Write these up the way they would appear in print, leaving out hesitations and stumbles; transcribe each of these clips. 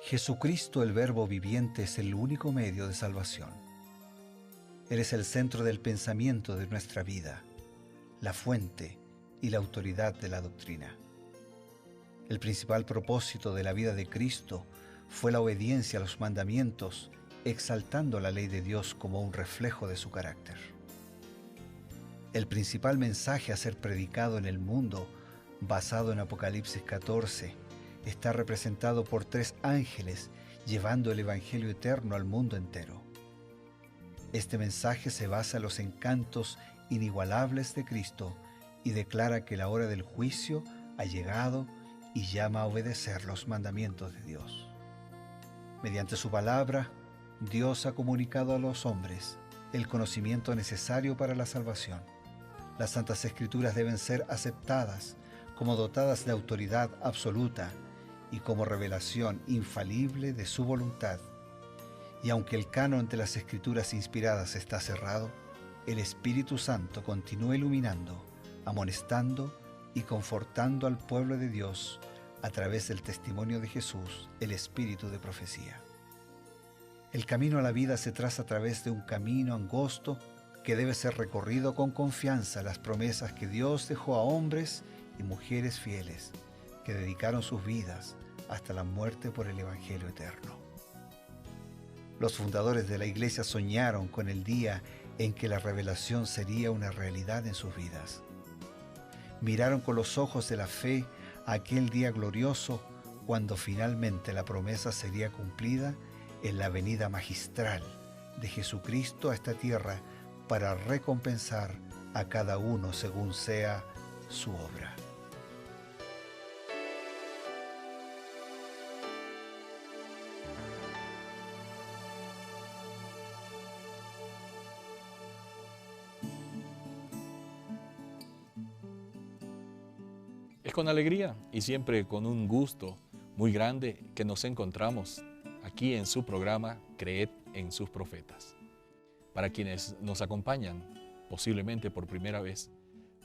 Jesucristo, el Verbo viviente, es el único medio de salvación. Él es el centro del pensamiento de nuestra vida, la fuente y la autoridad de la doctrina. El principal propósito de la vida de Cristo fue la obediencia a los mandamientos, exaltando la ley de Dios como un reflejo de su carácter. El principal mensaje a ser predicado en el mundo, basado en Apocalipsis 14, está representado por 3 ángeles llevando el Evangelio eterno al mundo entero. Este mensaje se basa en los encantos inigualables de Cristo y declara que la hora del juicio ha llegado y llama a obedecer los mandamientos de Dios. Mediante su palabra, Dios ha comunicado a los hombres el conocimiento necesario para la salvación. Las Santas Escrituras deben ser aceptadas como dotadas de autoridad absoluta y como revelación infalible de su voluntad. Y aunque el canon de las Escrituras inspiradas está cerrado, el Espíritu Santo continúa iluminando, amonestando y confortando al pueblo de Dios a través del testimonio de Jesús, el Espíritu de profecía. El camino a la vida se traza a través de un camino angosto que debe ser recorrido con confianza a las promesas que Dios dejó a hombres y mujeres fieles que dedicaron sus vidas hasta la muerte por el Evangelio eterno. Los fundadores de la Iglesia soñaron con el día en que la revelación sería una realidad en sus vidas. Miraron con los ojos de la fe a aquel día glorioso cuando finalmente la promesa sería cumplida en la venida magistral de Jesucristo a esta tierra para recompensar a cada uno según sea su obra. Es con alegría y siempre con un gusto muy grande que nos encontramos aquí en su programa Creed en sus profetas. Para quienes nos acompañan, posiblemente por primera vez,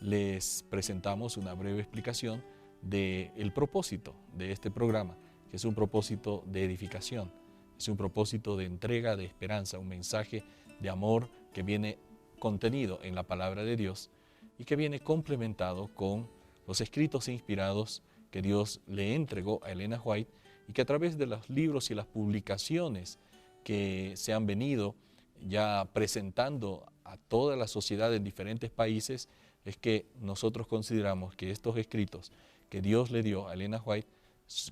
les presentamos una breve explicación del propósito de este programa, que es un propósito de edificación, es un propósito de entrega de esperanza, un mensaje de amor que viene contenido en la palabra de Dios y que viene complementado con los escritos inspirados que Dios le entregó a Elena White y que a través de los libros y las publicaciones que se han venido ya presentando a toda la sociedad en diferentes países, es que nosotros consideramos que estos escritos que Dios le dio a Elena White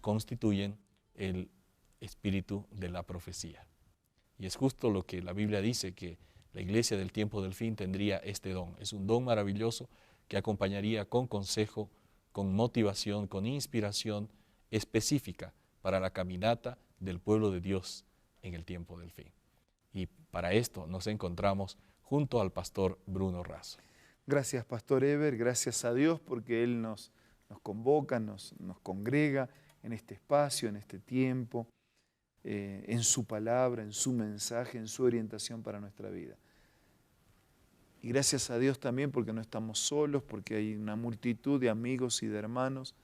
constituyen el espíritu de la profecía. Y es justo lo que la Biblia dice, que la iglesia del tiempo del fin tendría este don. Es un don maravilloso que acompañaría con consejo, con motivación, con inspiración específica para la caminata del pueblo de Dios en el tiempo del fin. Y para esto nos encontramos junto al pastor Bruno Razo. Gracias, Pastor Eber, gracias a Dios porque Él nos convoca, nos congrega en este espacio, en este tiempo, en su palabra, en su mensaje, en su orientación para nuestra vida. Y gracias a Dios también porque no estamos solos, porque hay una multitud de amigos y de hermanos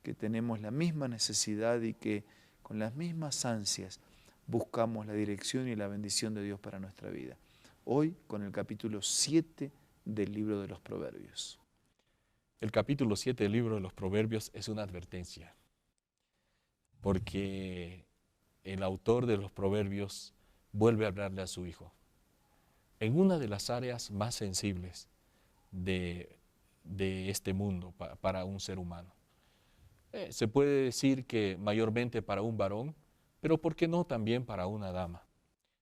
que tenemos la misma necesidad y que con las mismas ansias buscamos la dirección y la bendición de Dios para nuestra vida. Hoy con el capítulo 7 del libro de los Proverbios. El capítulo 7 del libro de los Proverbios es una advertencia, porque el autor de los Proverbios vuelve a hablarle a su hijo en una de las áreas más sensibles de este mundo para un ser humano. Se puede decir que mayormente para un varón, pero ¿por qué no también para una dama?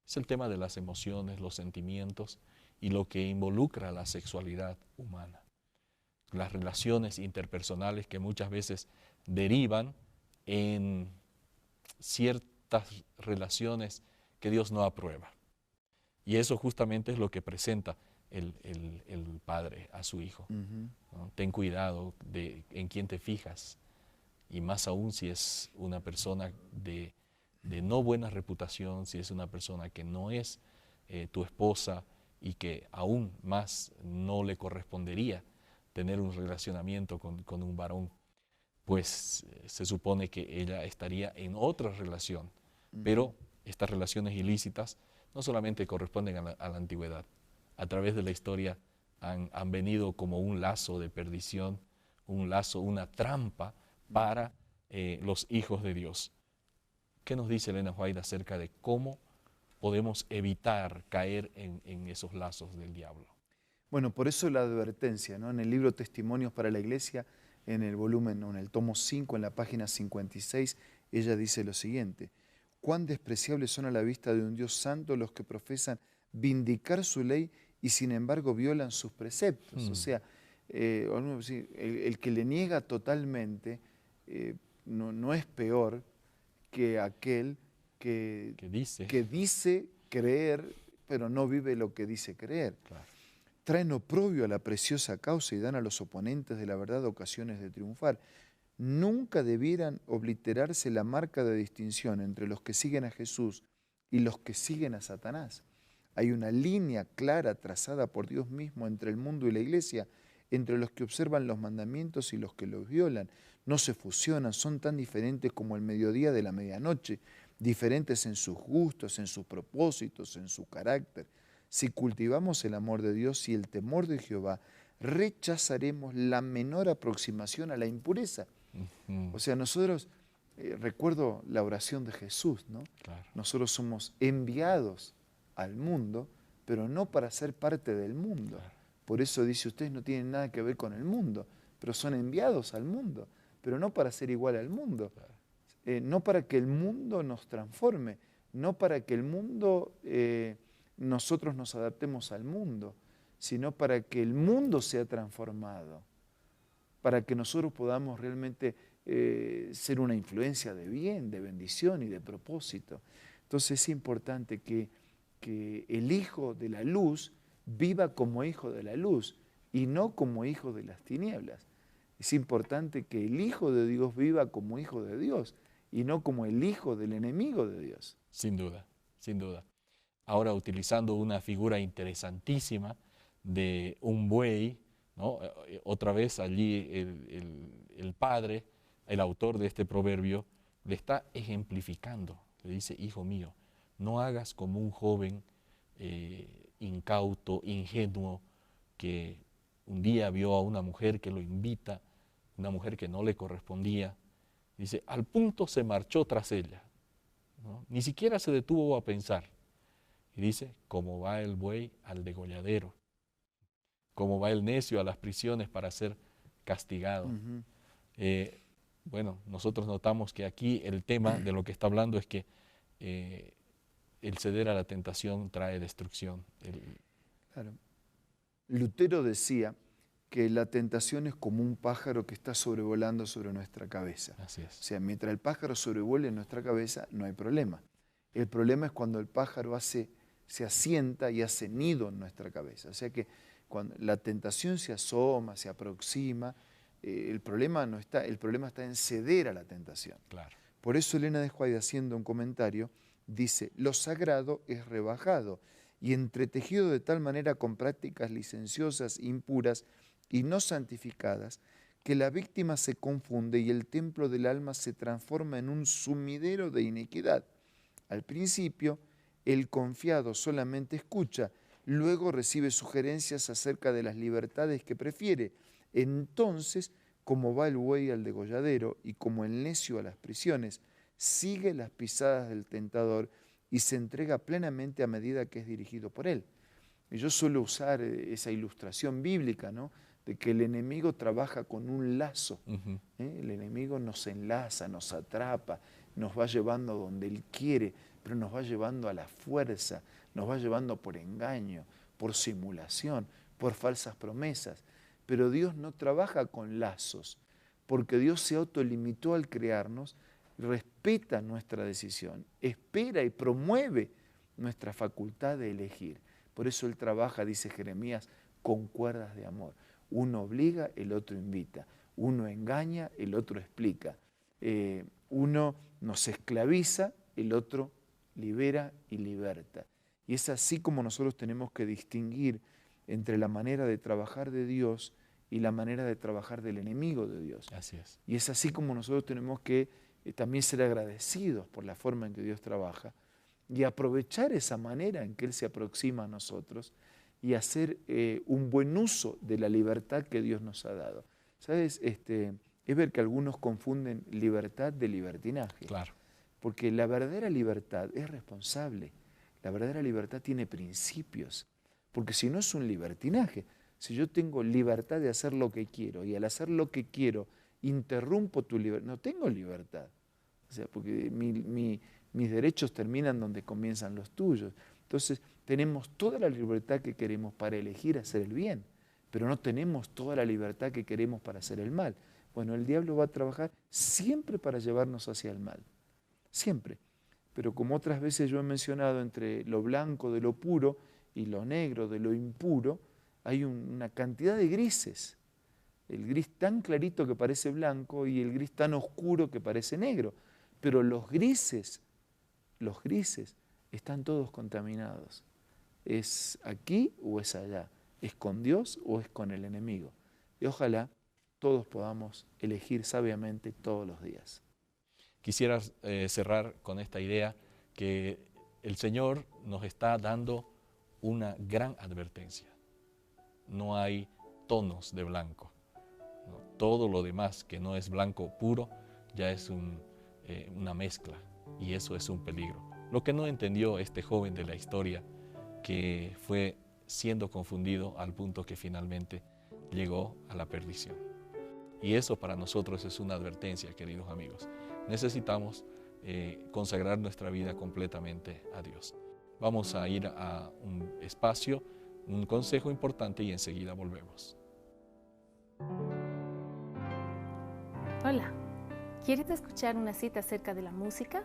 Es el tema de las emociones, los sentimientos y lo que involucra la sexualidad humana. Las relaciones interpersonales que muchas veces derivan en ciertas relaciones que Dios no aprueba. Y eso justamente es lo que presenta el padre a su hijo. ¿No? Ten cuidado en quién te fijas, y más aún si es una persona de no buena reputación, si es una persona que no es tu esposa y que aún más no le correspondería tener un relacionamiento con un varón. pues se supone que ella estaría en otra relación, pero estas relaciones ilícitas no solamente corresponden a la antigüedad, a través de la historia han venido como un lazo de perdición, un lazo, una trampa para los hijos de Dios. ¿Qué nos dice Elena White acerca de cómo podemos evitar caer en esos lazos del diablo? Bueno, por eso la advertencia, ¿no? En el libro Testimonios para la Iglesia, en el volumen, en el tomo 5, en la página 56, ella dice lo siguiente: cuán despreciables son a la vista de un Dios santo los que profesan vindicar su ley y sin embargo violan sus preceptos. O sea, el que le niega totalmente no es peor que aquel que dice creer, pero no vive lo que dice creer. Claro. Traen oprobio a la preciosa causa y dan a los oponentes de la verdad ocasiones de triunfar. Nunca debieran obliterarse la marca de distinción entre los que siguen a Jesús y los que siguen a Satanás. Hay una línea clara trazada por Dios mismo entre el mundo y la iglesia, entre los que observan los mandamientos y los que los violan. No se fusionan, son tan diferentes como el mediodía de la medianoche, diferentes en sus gustos, en sus propósitos, en su carácter. Si cultivamos el amor de Dios y el temor de Jehová, rechazaremos la menor aproximación a la impureza. O sea, nosotros, recuerdo la oración de Jesús, ¿no? Claro. Nosotros somos enviados al mundo, pero no para ser parte del mundo. Claro. Por eso dice, ustedes no tienen nada que ver con el mundo, pero son enviados al mundo, pero no para ser igual al mundo. Claro. No para que el mundo nos transforme, no para que el mundo, nosotros nos adaptemos al mundo, sino para que el mundo sea transformado, para que nosotros podamos realmente ser una influencia de bien, de bendición y de propósito. Entonces es importante que el hijo de la luz viva como hijo de la luz y no como hijo de las tinieblas. Es importante que el hijo de Dios viva como hijo de Dios y no como el hijo del enemigo de Dios. Sin duda, sin duda. Ahora, utilizando una figura interesantísima de un buey, ¿no? Otra vez allí el padre, el autor de este proverbio, le está ejemplificando. Le dice, hijo mío, no hagas como un joven incauto, ingenuo, que un día vio a una mujer que lo invita, una mujer que no le correspondía. Dice, al punto se marchó tras ella, ¿no? Ni siquiera se detuvo a pensar. Y dice, como va el buey al degolladero, como va el necio a las prisiones para ser castigado. Bueno, nosotros notamos que aquí el tema de lo que está hablando es que el ceder a la tentación trae destrucción. Claro. Lutero decía que la tentación es como un pájaro que está sobrevolando sobre nuestra cabeza. Así es. O sea, mientras el pájaro sobrevuele en nuestra cabeza, no hay problema. El problema es cuando el pájaro se asienta y hace nido en nuestra cabeza. O sea que cuando la tentación se asoma, se aproxima, el problema está en ceder a la tentación. Claro. Por eso Elena de White, haciendo un comentario, dice, lo sagrado es rebajado y entretejido de tal manera con prácticas licenciosas, impuras y no santificadas, que la víctima se confunde y el templo del alma se transforma en un sumidero de iniquidad. Al principio, el confiado solamente escucha, luego recibe sugerencias acerca de las libertades que prefiere. Entonces, como va el buey al degolladero y como el necio a las prisiones, sigue las pisadas del tentador y se entrega plenamente a medida que es dirigido por él. Y yo suelo usar esa ilustración bíblica, ¿no? De que el enemigo trabaja con un lazo. El enemigo nos enlaza, nos atrapa, nos va llevando a donde él quiere, pero nos va llevando a la fuerza, nos va llevando por engaño, por simulación, por falsas promesas. Pero Dios no trabaja con lazos, porque Dios se autolimitó al crearnos, respeta nuestra decisión, espera y promueve nuestra facultad de elegir. Por eso Él trabaja, dice Jeremías, con cuerdas de amor. Uno obliga, el otro invita. Uno engaña, el otro explica. Uno nos esclaviza, el otro libera y liberta. Y es así como nosotros tenemos que distinguir entre la manera de trabajar de Dios y la manera de trabajar del enemigo de Dios. Así es. Y es así como nosotros tenemos que también ser agradecidos por la forma en que Dios trabaja y aprovechar esa manera en que Él se aproxima a nosotros y hacer un buen uso de la libertad que Dios nos ha dado. ¿Sabes? Es ver que algunos confunden libertad de libertinaje. Claro. Porque la verdadera libertad es responsable. La verdadera libertad tiene principios. Porque si no es un libertinaje, si yo tengo libertad de hacer lo que quiero y al hacer lo que quiero interrumpo tu libertad, no tengo libertad. O sea, porque mis derechos terminan donde comienzan los tuyos. Entonces, tenemos toda la libertad que queremos para elegir hacer el bien, pero no tenemos toda la libertad que queremos para hacer el mal. Bueno, el diablo va a trabajar siempre para llevarnos hacia el mal, siempre. Pero como otras veces yo he mencionado, entre lo blanco de lo puro y lo negro de lo impuro, hay una cantidad de grises. El gris tan clarito que parece blanco y el gris tan oscuro que parece negro. Pero los grises están todos contaminados. ¿Es aquí o es allá? ¿Es con Dios o es con el enemigo? Y ojalá todos podamos elegir sabiamente todos los días. Quisiera cerrar con esta idea que el Señor nos está dando una gran advertencia. No hay tonos de blanco. ¿No? Todo lo demás que no es blanco puro ya es una mezcla y eso es un peligro. Lo que no entendió este joven de la historia, que fue siendo confundido al punto que finalmente llegó a la perdición. Y eso para nosotros es una advertencia, queridos amigos. Necesitamos consagrar nuestra vida completamente a Dios. Vamos a ir a un espacio, un consejo importante y enseguida volvemos. Hola, ¿quieres escuchar una cita acerca de la música?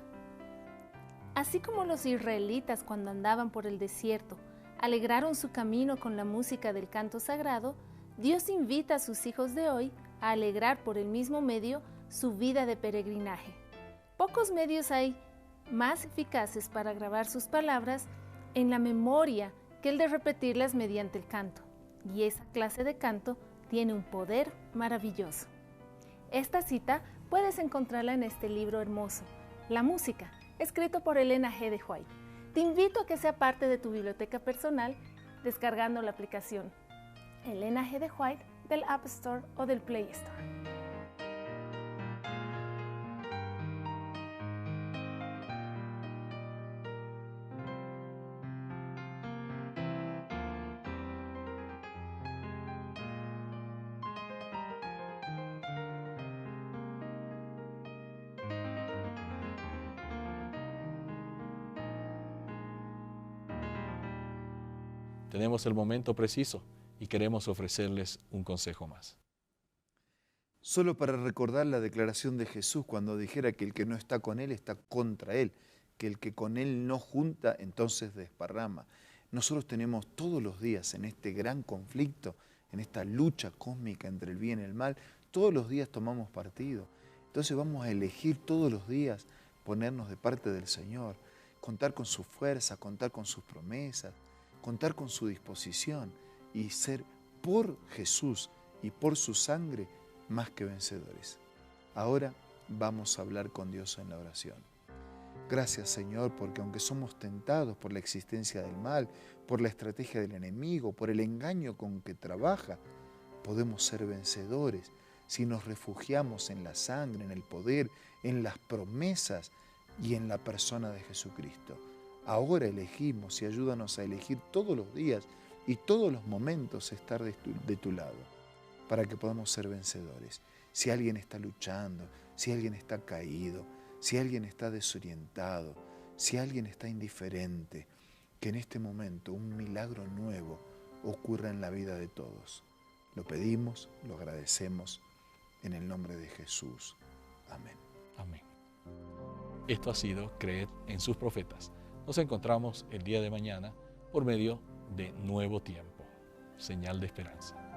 Así como los israelitas cuando andaban por el desierto alegraron su camino con la música del canto sagrado, Dios invita a sus hijos de hoy a alegrar por el mismo medio su vida de peregrinaje. Pocos medios hay más eficaces para grabar sus palabras en la memoria que el de repetirlas mediante el canto. Y esa clase de canto tiene un poder maravilloso. Esta cita puedes encontrarla en este libro hermoso, La Música, escrito por Elena G. de White. Te invito a que sea parte de tu biblioteca personal descargando la aplicación Elena G. de White del App Store o del Play Store. Tenemos el momento preciso y queremos ofrecerles un consejo más. Solo para recordar la declaración de Jesús cuando dijera que el que no está con Él está contra Él, que el que con Él no junta, entonces desparrama. Nosotros tenemos todos los días en este gran conflicto, en esta lucha cósmica entre el bien y el mal, todos los días tomamos partido. Entonces vamos a elegir todos los días ponernos de parte del Señor, contar con su fuerza, contar con sus promesas, contar con su disposición y ser por Jesús y por su sangre más que vencedores. Ahora vamos a hablar con Dios en la oración. Gracias, Señor, porque aunque somos tentados por la existencia del mal, por la estrategia del enemigo, por el engaño con que trabaja, podemos ser vencedores si nos refugiamos en la sangre, en el poder, en las promesas y en la persona de Jesucristo. Ahora elegimos y ayúdanos a elegir todos los días y todos los momentos estar de tu lado, para que podamos ser vencedores. Si alguien está luchando, si alguien está caído, si alguien está desorientado, si alguien está indiferente, que en este momento un milagro nuevo ocurra en la vida de todos. Lo pedimos, lo agradecemos, en el nombre de Jesús. Amén. Amén. Esto ha sido Creed en sus profetas. Nos encontramos el día de mañana por medio de Nuevo Tiempo, señal de esperanza.